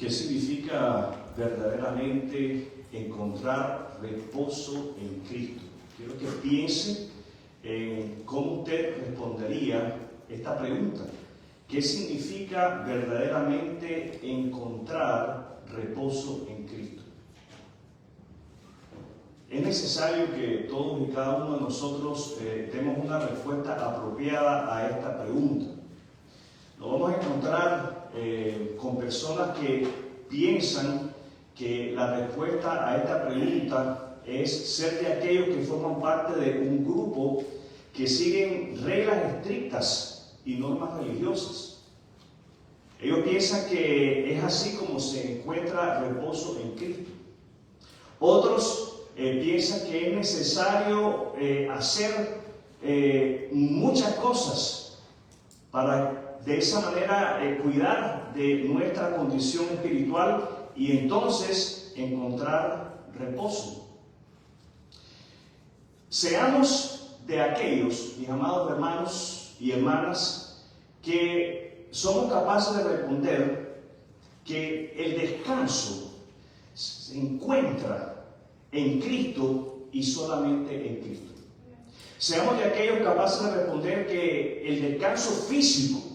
¿Qué significa verdaderamente encontrar reposo en Cristo? Quiero que piense en cómo usted respondería esta pregunta. ¿Qué significa verdaderamente encontrar reposo en Cristo? Es necesario que todos y cada uno de nosotros demos una respuesta apropiada a esta pregunta. Nos vamos a encontrar con personas que piensan que la respuesta a esta pregunta es ser de aquellos que forman parte de un grupo que siguen reglas estrictas y normas religiosas. Ellos piensan que es así como se encuentra reposo en Cristo. Otros piensan que es necesario hacer muchas cosas para de esa manera cuidar de nuestra condición espiritual y entonces encontrar reposo. Seamos de aquellos, mis amados hermanos y hermanas, que somos capaces de responder que el descanso se encuentra en Cristo y solamente en Cristo. Seamos de aquellos capaces de responder que el descanso físico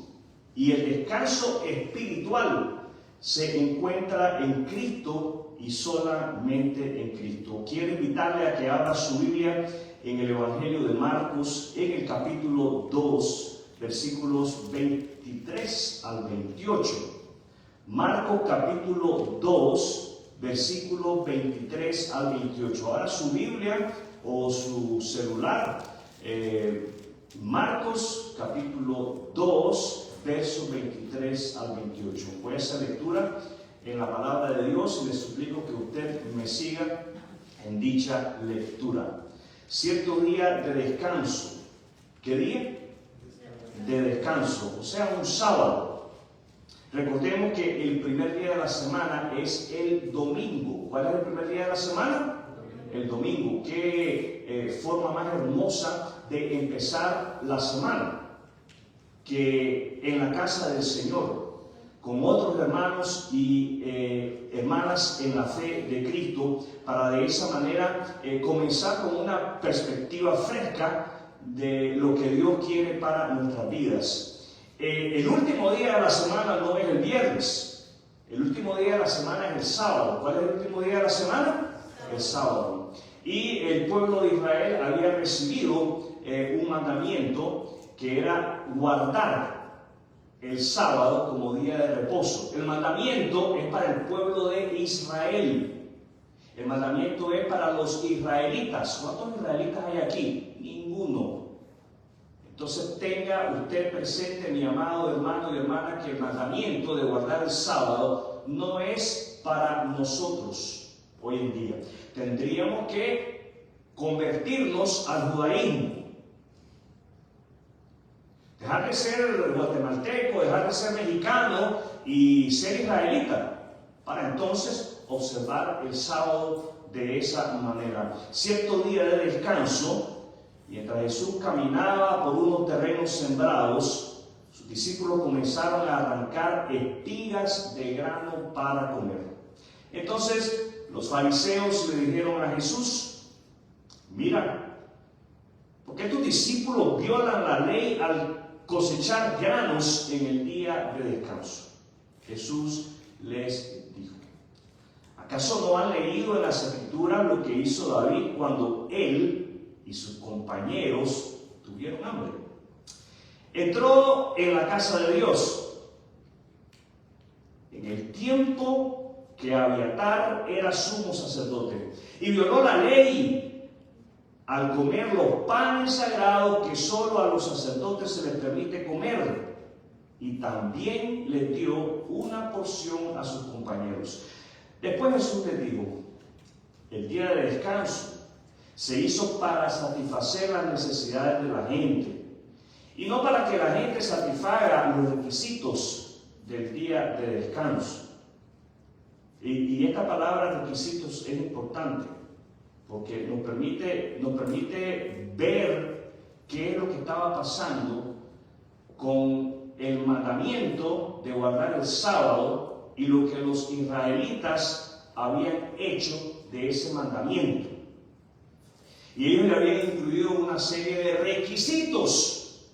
y el descanso espiritual se encuentra en Cristo y solamente en Cristo. Quiero invitarle a que abra su Biblia en el Evangelio de Marcos, en el capítulo 2, versículos 23 al 28. Marcos capítulo 2, versículo 23 al 28. Ahora su Biblia o su celular, Marcos capítulo 2, versos 23 al 28. Voy a hacer lectura en la palabra de Dios y le suplico que usted me siga en dicha lectura. Cierto día de descanso. ¿Qué día? De descanso, o sea, un sábado. Recordemos que el primer día de la semana es el domingo. ¿Cuál es el primer día de la semana? El domingo. Qué forma más hermosa de empezar la semana que en la casa del Señor, con otros hermanos y hermanas en la fe de Cristo, para de esa manera comenzar con una perspectiva fresca de lo que Dios quiere para nuestras vidas. El último día de la semana no es el viernes, el último día de la semana es el sábado. ¿Cuál es el último día de la semana? El sábado. Y el pueblo de Israel había recibido un mandamiento que era guardar el sábado como día de reposo. El mandamiento es para el pueblo de Israel. El mandamiento es para los israelitas. ¿Cuántos israelitas hay aquí? Ninguno. Entonces tenga usted presente, mi amado hermano y hermana, que el mandamiento de guardar el sábado no es para nosotros hoy en día. Tendríamos que convertirnos al judaísmo. Dejar de ser guatemalteco, dejar de ser mexicano y ser israelita, para entonces observar el sábado de esa manera. Cierto día de descanso, mientras Jesús caminaba por unos terrenos sembrados, sus discípulos comenzaron a arrancar espigas de grano para comer. Entonces los fariseos le dijeron a Jesús: mira, ¿por qué tus discípulos violan la ley al cosechar granos en el día de descanso? Jesús les dijo: ¿acaso no han leído en las Escrituras lo que hizo David cuando él y sus compañeros tuvieron hambre? Entró en la casa de Dios en el tiempo que Abiatar era sumo sacerdote y violó la ley al comer los panes sagrados que solo a los sacerdotes se les permite comer, y también les dio una porción a sus compañeros. Después Jesús les dijo: el día de descanso se hizo para satisfacer las necesidades de la gente, y no para que la gente satisfaga los requisitos del día de descanso. Y esta palabra requisitos es importante, porque nos permite ver qué es lo que estaba pasando con el mandamiento de guardar el sábado y lo que los israelitas habían hecho de ese mandamiento. Y ellos le habían incluido una serie de requisitos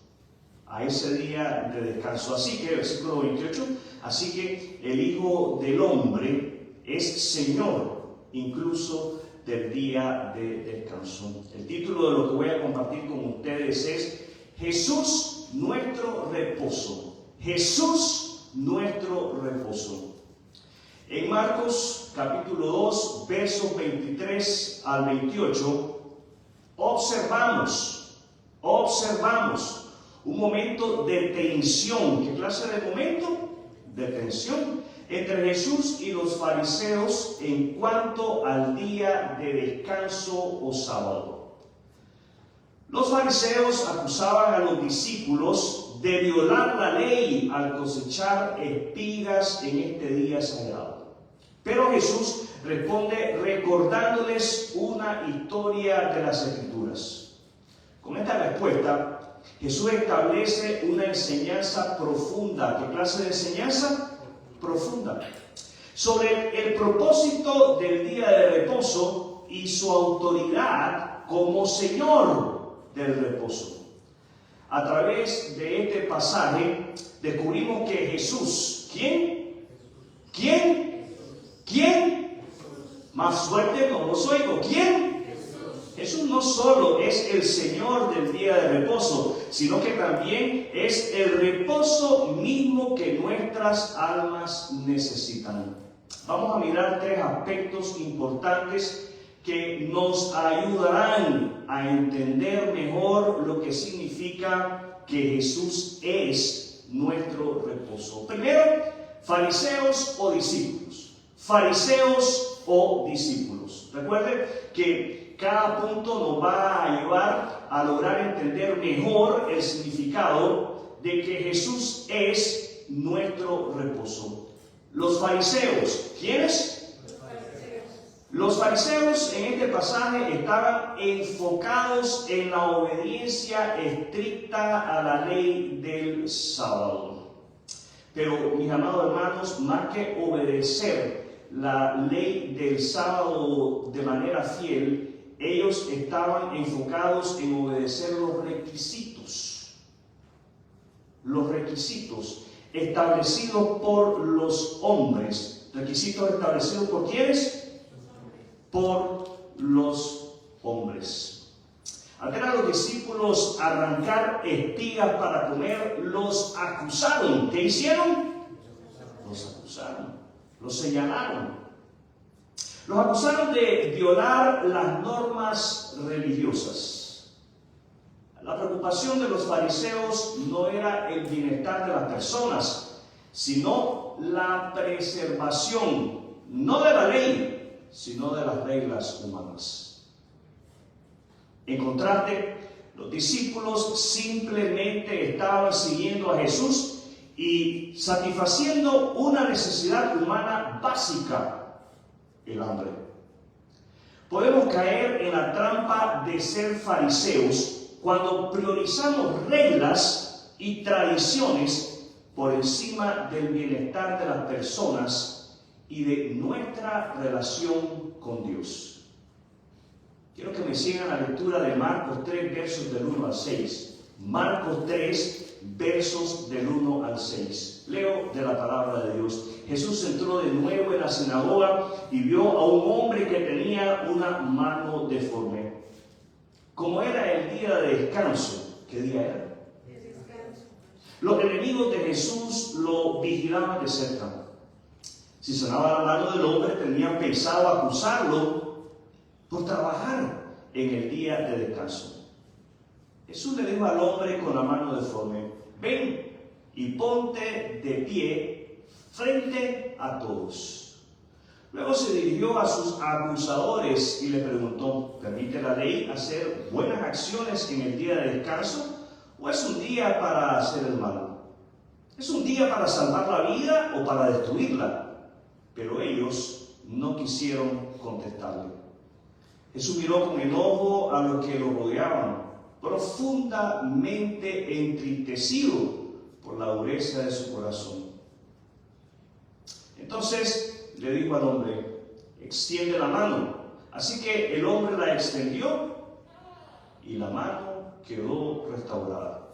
a ese día de descanso. Así que, versículo 28, así que el Hijo del Hombre es Señor incluso del día de descanso. El título de lo que voy a compartir con ustedes es Jesús nuestro reposo. Jesús nuestro reposo. En Marcos capítulo 2, versos 23 al 28, observamos un momento de tensión. ¿Qué clase de momento? De tensión entre Jesús y los fariseos en cuanto al día de descanso o sábado. Los fariseos acusaban a los discípulos de violar la ley al cosechar espigas en este día sagrado. Pero Jesús responde recordándoles una historia de las Escrituras. Con esta respuesta, Jesús establece una enseñanza profunda. ¿Qué clase de enseñanza? Profunda. Sobre el propósito del día de reposo y su autoridad como Señor del reposo. A través de este pasaje descubrimos que Jesús, ¿quién? Más fuerte no los oigo. ¿Quién? Jesús no solo es el Señor del día de reposo, sino que también es el reposo mismo que nuestras almas necesitan. Vamos a mirar tres aspectos importantes que nos ayudarán a entender mejor lo que significa que Jesús es nuestro reposo. Primero, fariseos o discípulos. Fariseos o discípulos. Recuerden que cada punto nos va a ayudar a lograr entender mejor el significado de que Jesús es nuestro reposo. Los fariseos, ¿quiénes? Los fariseos en este pasaje estaban enfocados en la obediencia estricta a la ley del sábado. Pero, mis amados hermanos, más que obedecer la ley del sábado de manera fiel, ellos estaban enfocados en obedecer los requisitos establecidos por los hombres. ¿Requisitos establecidos por quiénes? Por los hombres. Al ver a los discípulos arrancar espigas para comer, los acusaron. ¿Qué hicieron? Los acusaron, los señalaron. Los acusaron de violar las normas religiosas. La preocupación de los fariseos no era el bienestar de las personas, sino la preservación, no de la ley, sino de las reglas humanas. En contraste, los discípulos simplemente estaban siguiendo a Jesús y satisfaciendo una necesidad humana básica: el hambre. Podemos caer en la trampa de ser fariseos cuando priorizamos reglas y tradiciones por encima del bienestar de las personas y de nuestra relación con Dios. Quiero que me sigan la lectura de Marcos 3, versos del 1 al 6. Marcos 3, versos del 1 al 6. Leo de la palabra de Dios. Jesús entró de nuevo en la sinagoga y vio a un hombre que tenía una mano deforme. Como era el día de descanso, ¿qué día era? Los enemigos de Jesús lo vigilaban de cerca. Si sonaba la mano del hombre, tenían pensado acusarlo por trabajar en el día de descanso. Jesús le dijo al hombre con la mano deforme: ven y ponte de pie frente a todos. Luego se dirigió a sus acusadores y le preguntó: ¿permite la ley hacer buenas acciones en el día de descanso o es un día para hacer el mal? ¿Es un día para salvar la vida o para destruirla? Pero ellos no quisieron contestarle. Jesús miró con enojo a los que lo rodeaban, profundamente entristecido por la dureza de su corazón. Entonces le dijo al hombre, extiende la mano. Así que el hombre la extendió y la mano quedó restaurada.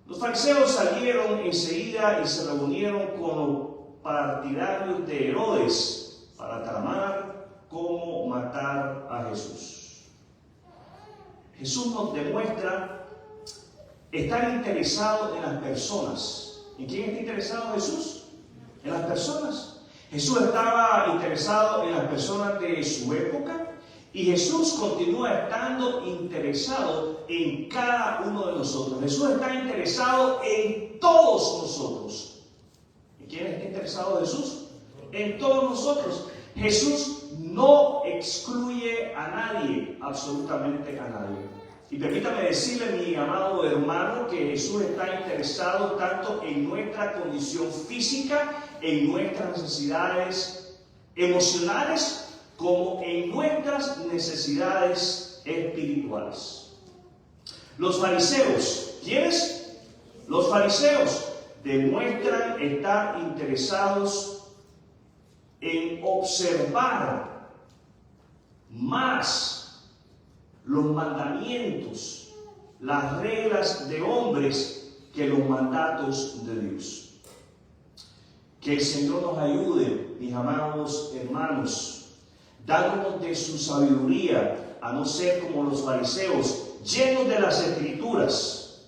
Los fariseos salieron enseguida y se reunieron con los partidarios de Herodes para tramar cómo matar a Jesús. Jesús nos demuestra estar interesado en las personas. ¿En quién está interesado Jesús? En las personas. Jesús estaba interesado en las personas de su época. Y Jesús continúa estando interesado en cada uno de nosotros. Jesús está interesado en todos nosotros. ¿En quién está interesado Jesús? En todos nosotros. Jesús no excluye a nadie, absolutamente a nadie. Y permítame decirle, mi amado hermano, que Jesús está interesado tanto en nuestra condición física, en nuestras necesidades emocionales, como en nuestras necesidades espirituales. Los fariseos, ¿quiénes? Los fariseos demuestran estar interesados en observar más los mandamientos, las reglas de hombres que los mandatos de Dios. Que el Señor nos ayude, mis amados hermanos, dándonos de su sabiduría, a no ser como los fariseos, llenos de las Escrituras,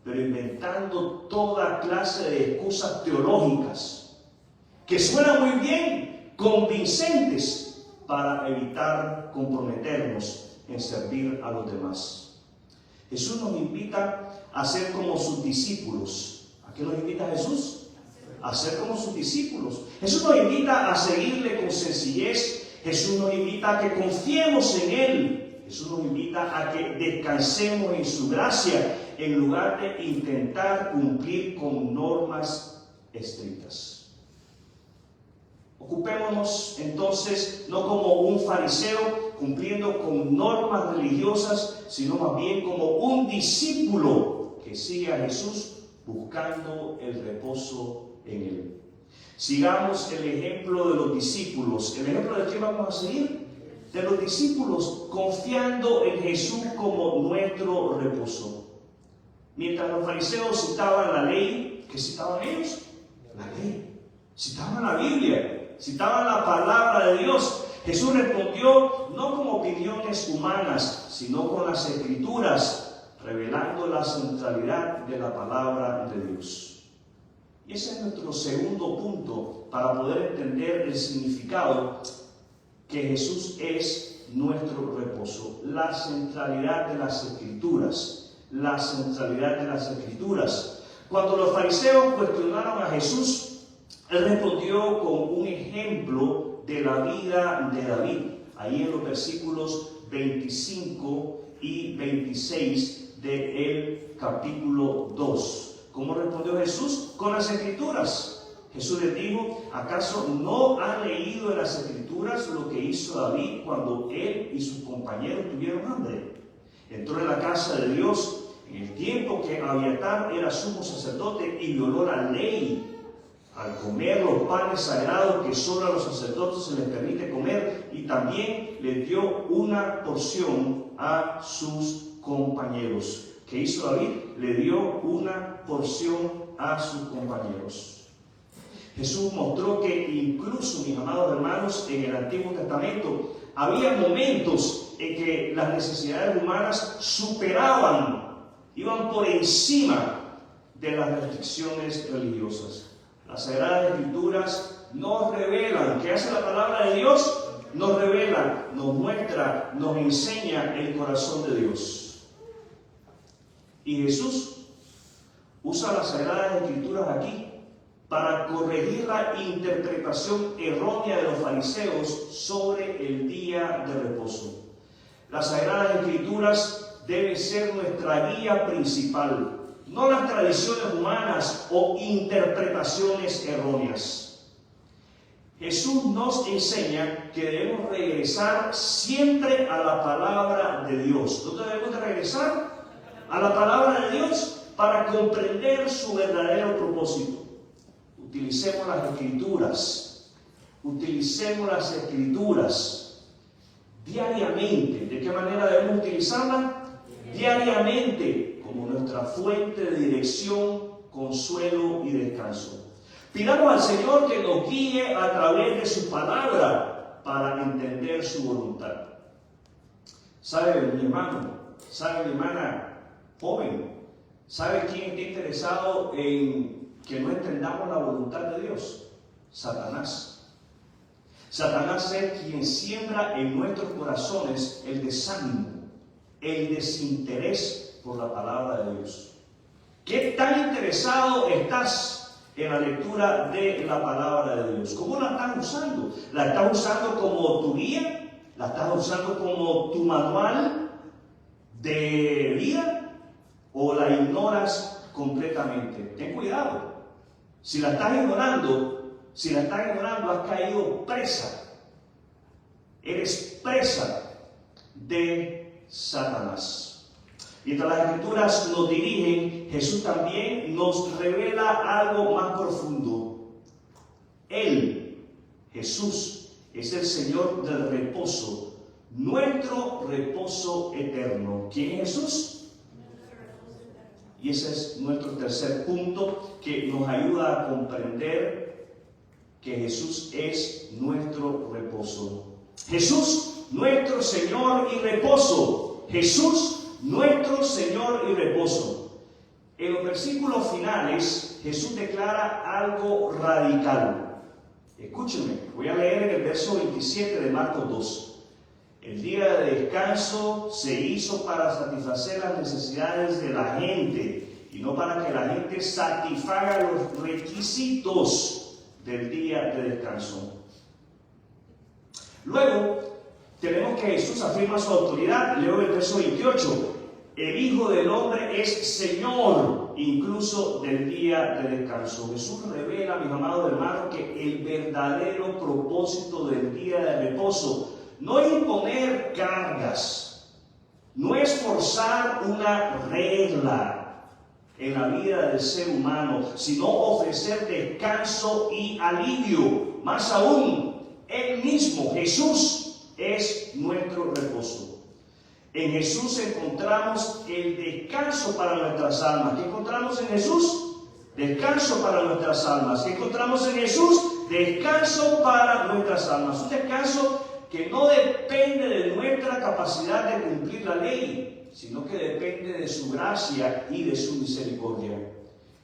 pero inventando toda clase de excusas teológicas que suenan muy bien, convincentes, para evitar comprometernos en servir a los demás. Jesús nos invita a ser como sus discípulos. ¿A qué nos invita Jesús? A ser como sus discípulos. Jesús nos invita a seguirle con sencillez. Jesús nos invita a que confiemos en Él. Jesús nos invita a que descansemos en su gracia en lugar de intentar cumplir con normas estrictas. Ocupémonos entonces no como un fariseo cumpliendo con normas religiosas, sino más bien como un discípulo que sigue a Jesús buscando el reposo en Él. Sigamos el ejemplo de los discípulos. ¿El ejemplo de quién vamos a seguir? De los discípulos, confiando en Jesús como nuestro reposo. Mientras los fariseos citaban la ley, ¿qué citaban ellos? La ley. Citaban la Biblia, citaban la palabra de Dios. Jesús respondió no con opiniones humanas, sino con las Escrituras, revelando la centralidad de la palabra de Dios. Y ese es nuestro segundo punto para poder entender el significado que Jesús es nuestro reposo. La centralidad de las Escrituras. La centralidad de las Escrituras. Cuando los fariseos cuestionaron a Jesús, Él respondió con un ejemplo de la vida de David. Ahí en los versículos 25 y 26 del capítulo 2. ¿Cómo respondió Jesús? Con las Escrituras. Jesús les dijo, ¿acaso no han leído en las Escrituras lo que hizo David cuando él y sus compañeros tuvieron hambre? Entró en la casa de Dios en el tiempo que Abiatar era sumo sacerdote y violó la ley al comer los panes sagrados que solo a los sacerdotes se les permite comer, y también les dio una porción a sus compañeros. ¿Qué hizo David? Le dio una porción a sus compañeros. Jesús mostró que incluso, mis amados hermanos, en el Antiguo Testamento había momentos en que las necesidades humanas superaban, iban por encima de las restricciones religiosas. Las Sagradas Escrituras nos revelan. ¿Qué hace la palabra de Dios? Nos revela, nos muestra, nos enseña el corazón de Dios. Y Jesús usa las Sagradas Escrituras aquí para corregir la interpretación errónea de los fariseos sobre el día de reposo. Las Sagradas Escrituras deben ser nuestra guía principal, no las tradiciones humanas o interpretaciones erróneas. Jesús nos enseña que debemos regresar siempre a la palabra de Dios. ¿Dónde debemos de regresar? A la palabra de Dios para comprender su verdadero propósito. utilicemos las escrituras. Utilicemos las escrituras diariamente. ¿De qué manera debemos utilizarlas? Diariamente, como nuestra fuente de dirección, consuelo y descanso. Pidamos al Señor que nos guíe a través de su palabra para entender su voluntad. ¿Sabe, mi hermano? ¿Sabe, mi hermana joven? ¿Sabe quién está interesado en que no entendamos la voluntad de Dios? Satanás. Satanás es quien siembra en nuestros corazones el desánimo, el desinterés por la palabra de Dios. ¿Qué tan interesado estás en la lectura de la palabra de Dios? ¿Cómo la estás usando? ¿La estás usando como tu guía? ¿La estás usando como tu manual de vida? ¿O la ignoras completamente? Ten cuidado. Si la estás ignorando, has caído presa. Eres presa de Satanás. Mientras las escrituras nos dirigen, Jesús también nos revela algo más profundo. Él, Jesús, es el Señor del reposo, nuestro reposo eterno. ¿Quién es Jesús? Y ese es nuestro tercer punto que nos ayuda a comprender que Jesús es nuestro reposo. Jesús, nuestro Señor y reposo. Jesús, nuestro Señor y reposo. En los versículos finales, Jesús declara algo radical. Escúchenme, voy a leer en el verso 27 de Marcos 2. El día de descanso se hizo para satisfacer las necesidades de la gente y no para que la gente satisfaga los requisitos del día de descanso. Luego, tenemos que Jesús afirma su autoridad. Leo el verso 28. El Hijo del Hombre es Señor, incluso del día de descanso. Jesús revela, mis amados hermanos, que el verdadero propósito del día de reposo no es imponer cargas, no es forzar una regla en la vida del ser humano, sino ofrecer descanso y alivio. Más aún, Él mismo, Jesús, es nuestro reposo. En Jesús encontramos el descanso para nuestras almas. ¿Qué encontramos en Jesús? Descanso para nuestras almas. ¿Qué encontramos en Jesús? Descanso para nuestras almas. Un descanso que no depende de nuestra capacidad de cumplir la ley, sino que depende de su gracia y de su misericordia.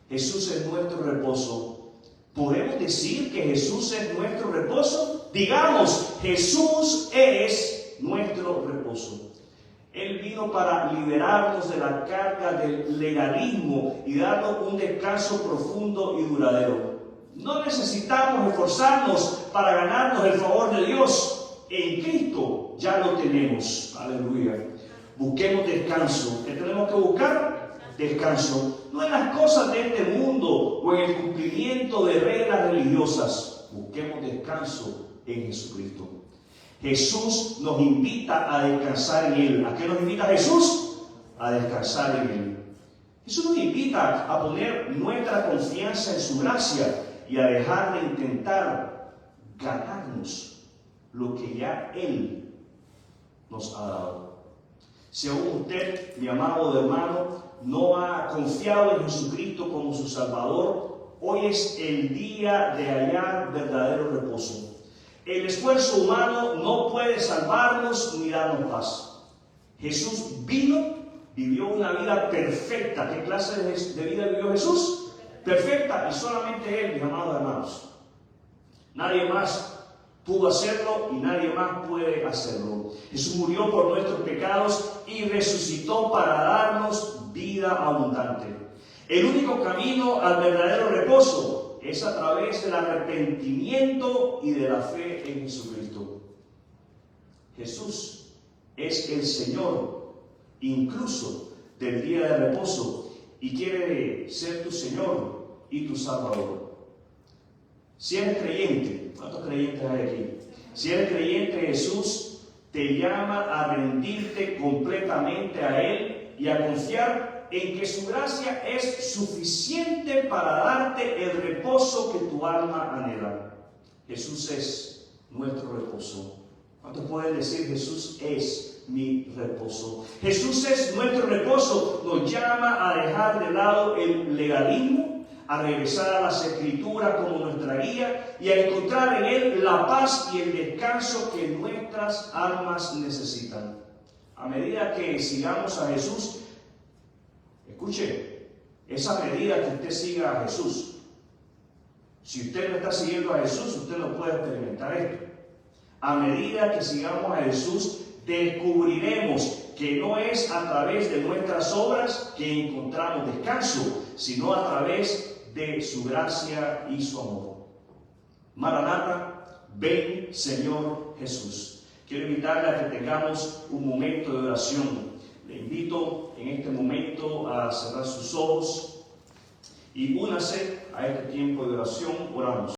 Jesús es nuestro reposo. ¿Podemos decir que Jesús es nuestro reposo? Digamos, Jesús es nuestro reposo. Él vino para liberarnos de la carga del legalismo y darnos un descanso profundo y duradero. No necesitamos esforzarnos para ganarnos el favor de Dios. En Cristo ya lo tenemos. Aleluya. Busquemos descanso. ¿Qué tenemos que buscar? Descanso. No en las cosas de este mundo o en el cumplimiento de reglas religiosas. Busquemos descanso en Jesucristo. Jesús nos invita a descansar en Él. ¿A qué nos invita Jesús? A descansar en Él. Jesús nos invita a poner nuestra confianza en su gracia y a dejar de intentar ganarnos lo que ya Él nos ha dado. Si aún usted, mi amado hermano, no ha confiado en Jesucristo como su Salvador, hoy es el día de hallar verdadero reposo. El esfuerzo humano no puede salvarnos ni darnos paz. Jesús vino, vivió una vida perfecta. ¿Qué clase de vida vivió Jesús? Perfecta, y solamente Él, mis amados hermanos. Nadie más pudo hacerlo y nadie más puede hacerlo. Jesús murió por nuestros pecados y resucitó para darnos vida abundante. El único camino al verdadero reposo es a través del arrepentimiento y de la fe en Jesucristo. Jesús es el Señor, incluso del día de reposo, y quiere ser tu Señor y tu Salvador. Si eres creyente, ¿cuántos creyentes hay aquí? Si eres creyente, Jesús te llama a rendirte completamente a Él y a confiar en que su gracia es suficiente para darte el reposo que tu alma anhela. Jesús es nuestro reposo. ¿Cuántos pueden decir Jesús es mi reposo? Jesús es nuestro reposo. Nos llama a dejar de lado el legalismo, a regresar a las Escrituras como nuestra guía y a encontrar en Él la paz y el descanso que nuestras almas necesitan. A medida que sigamos a Jesús, escuche, esa medida que usted siga a Jesús, si usted no está siguiendo a Jesús, usted no puede experimentar esto. A medida que sigamos a Jesús, descubriremos que no es a través de nuestras obras que encontramos descanso, sino a través de su gracia y su amor. Maranata, ven Señor Jesús. Quiero invitarle a que tengamos un momento de oración. Le invito en este momento a cerrar sus ojos y únase a este tiempo de oración. Oramos.